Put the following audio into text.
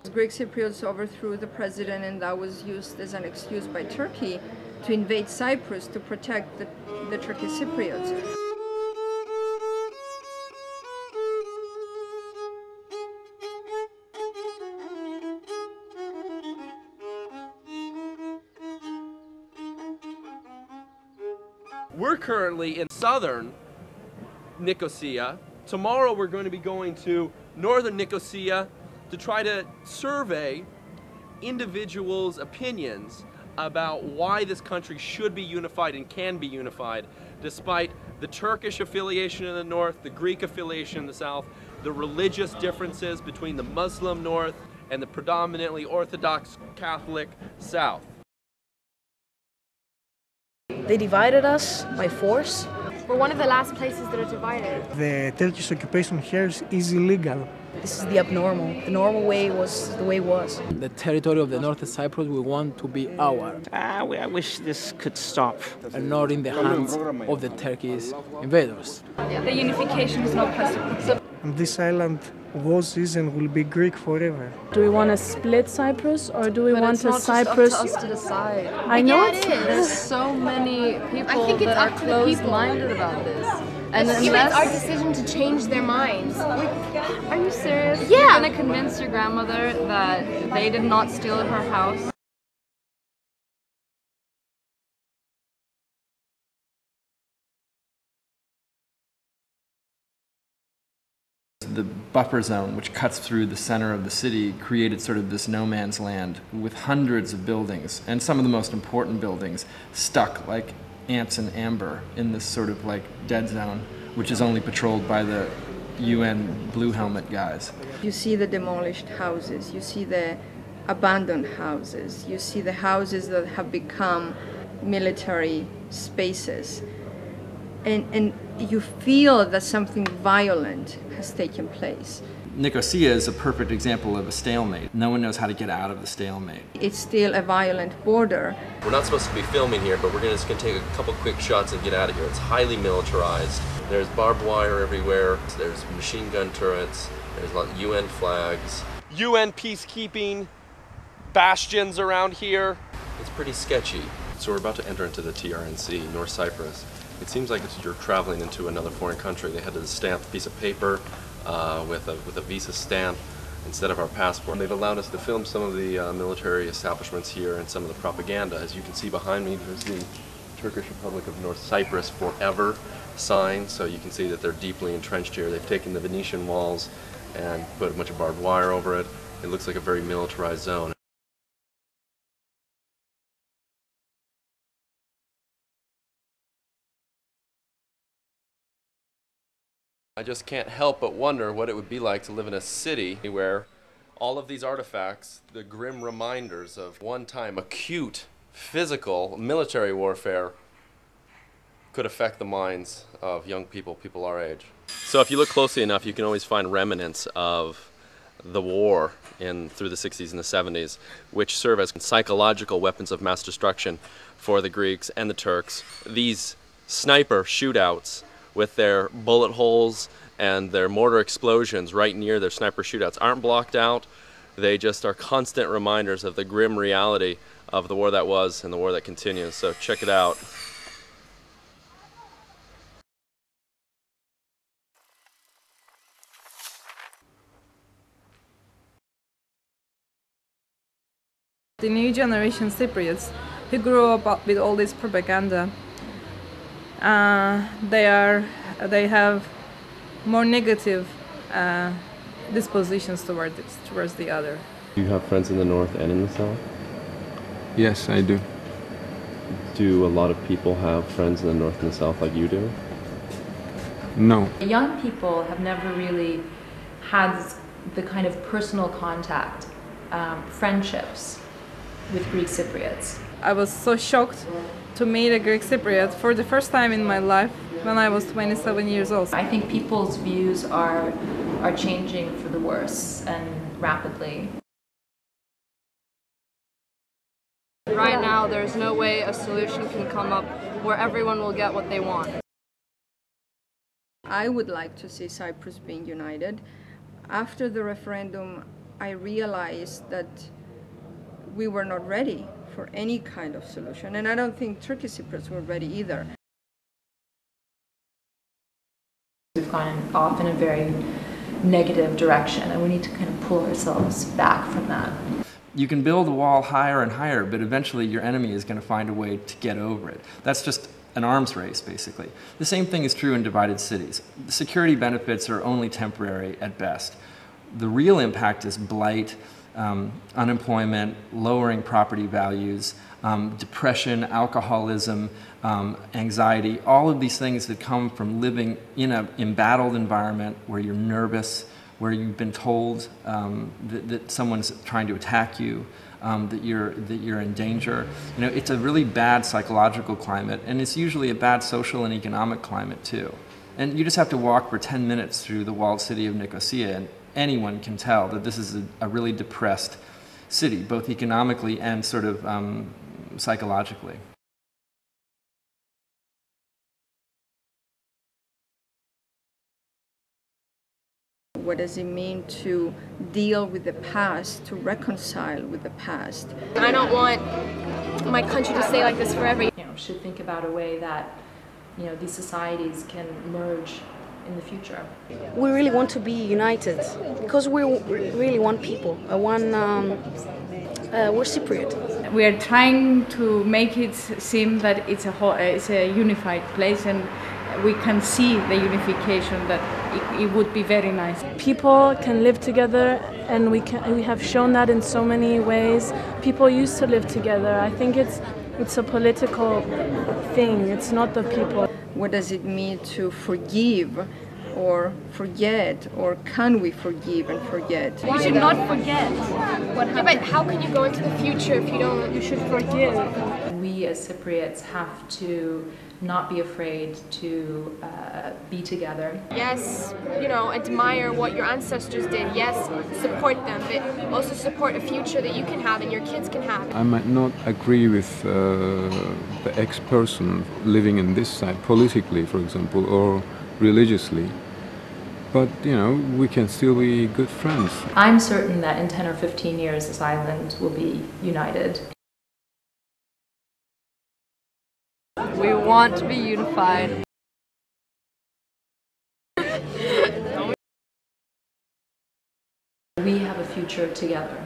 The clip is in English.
Greek Cypriots overthrew the president, and that was used as an excuse by Turkey to invade Cyprus to protect the Turkish Cypriots. We're currently in southern Nicosia. Tomorrow we're going to be going to northern Nicosia to try to survey individuals' opinions about why this country should be unified and can be unified, despite the Turkish affiliation in the north, the Greek affiliation in the south, the religious differences between the Muslim north and the predominantly Orthodox Catholic south. They divided us by force. We're one of the last places that are divided. The Turkish occupation here is illegal. This is the abnormal. The normal way was the way it was. The territory of the North of Cyprus we want to be our. I wish this could stop. And not in the hands of the Turkish invaders. The unification is not possible. And this island was, is, and will be Greek forever. Do we want to split Cyprus, or do we want a Cyprus? It's not just up to us to decide. I know it is. There's so many people that are closed-minded about this. And it's our decision to change their minds. Are you serious? Yeah. You're gonna convince your grandmother that they did not steal her house? The buffer zone, which cuts through the center of the city, created sort of this no man's land with hundreds of buildings, and some of the most important buildings stuck like ants in amber in this sort of like dead zone, which is only patrolled by the UN blue helmet guys. You see the demolished houses, you see the abandoned houses, you see the houses that have become military spaces. And you feel that something violent has taken place. Nicosia is a perfect example of a stalemate. No one knows how to get out of the stalemate. It's still a violent border. We're not supposed to be filming here, but we're just going to take a couple quick shots and get out of here. It's highly militarized. There's barbed wire everywhere. There's machine gun turrets. There's a lot of UN flags. UN peacekeeping bastions around here. It's pretty sketchy. So we're about to enter into the TRNC, North Cyprus. It seems like you're traveling into another foreign country. They had to stamp a piece of paper with a visa stamp instead of our passport. They've allowed us to film some of the military establishments here and some of the propaganda. As you can see behind me, there's the Turkish Republic of North Cyprus Forever sign, so you can see that they're deeply entrenched here. They've taken the Venetian walls and put a bunch of barbed wire over it. It looks like a very militarized zone. I just can't help but wonder what it would be like to live in a city where all of these artifacts, the grim reminders of one-time acute physical military warfare, could affect the minds of young people, people our age. So if you look closely enough, you can always find remnants of the war through the 60s and the 70s, which serve as psychological weapons of mass destruction for the Greeks and the Turks. These sniper shootouts with their bullet holes and their mortar explosions right near their sniper shootouts aren't blocked out. They just are constant reminders of the grim reality of the war that was and the war that continues. So check it out. The new generation Cypriots who grew up with all this propaganda, they have more negative dispositions towards the other. Do you have friends in the north and in the south? Yes, I do. Do a lot of people have friends in the north and the south like you do? No. Young people have never really had the kind of personal contact, friendships with Greek Cypriots. I was so shocked to meet a Greek Cypriot for the first time in my life when I was 27 years old. I think people's views are changing for the worse and rapidly. Right now, there's no way a solution can come up where everyone will get what they want. I would like to see Cyprus being united. After the referendum, I realized that we were not ready for any kind of solution. And I don't think Turkish Cypriots were ready either. We've gone off in a very negative direction, and we need to kind of pull ourselves back from that. You can build a wall higher and higher, but eventually your enemy is going to find a way to get over it. That's just an arms race, basically. The same thing is true in divided cities. The security benefits are only temporary at best. The real impact is blight, unemployment, lowering property values, depression, alcoholism, anxiety, all of these things that come from living in an embattled environment where you're nervous, where you've been told that someone's trying to attack you, that you're in danger. You know, it's a really bad psychological climate, and it's usually a bad social and economic climate too. And you just have to walk for 10 minutes through the walled city of Nicosia, and anyone can tell that this is a really depressed city, both economically and sort of psychologically. What does it mean to deal with the past, to reconcile with the past? I don't want my country to stay like this forever. You know, should think about a way that, you know, these societies can merge in the future. We really want to be united because we really want people. We're Cypriot. We are trying to make it seem that it's a unified place, and we can see the unification, that it would be very nice. People can live together, and we have shown that in so many ways. People used to live together. I think it's a political thing. It's not the people. What does it mean to forgive or forget, or can we forgive and forget? You should not forget what happened. Yeah, but how can you go into the future if you don't? You should forgive. We as Cypriots have to not be afraid to be together. Yes, you know, admire what your ancestors did. Yes, support them, but also support a future that you can have and your kids can have. I might not agree with the ex-person living in this side politically, for example, or religiously, but, you know, we can still be good friends. I'm certain that in 10 or 15 years this island will be united. We want to be unified. We have a future together.